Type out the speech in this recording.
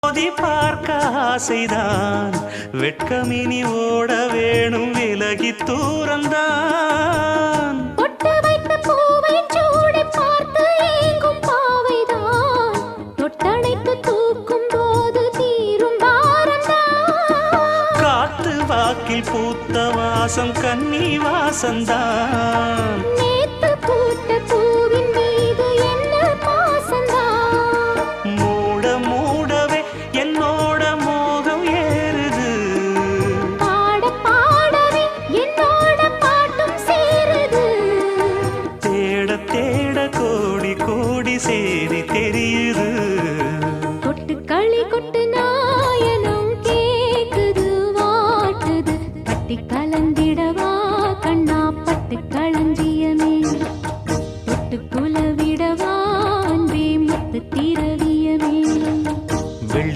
மோதி பார்க்க ஆசைதான் வெட்கமினி ஓட வேணும் விலகி தூரந்தான் பொட்டு வைத்த பூவை சூடி பார்த்து ஏங்கும் பாவைதான் தொட்டணைத்து தூக்கும் போது தீரும் பாரந்தான் காத்து வாக்கில் பூத்த வாசம் கன்னி வாசந்தான் நேத்து பூத்த பூவின் மீது என்ன பாசந்தான் மூட மூடவே என்னோட மோகம் ஏறுது பாட பாடவே என்னோட பாட்டும் சேருது தேட தேட கோடி கோடி சேதி தெரியுது கொட்டு களி கொட்டு நாயனம் கேக்குது வாட்டுது கட்டி கலந்தி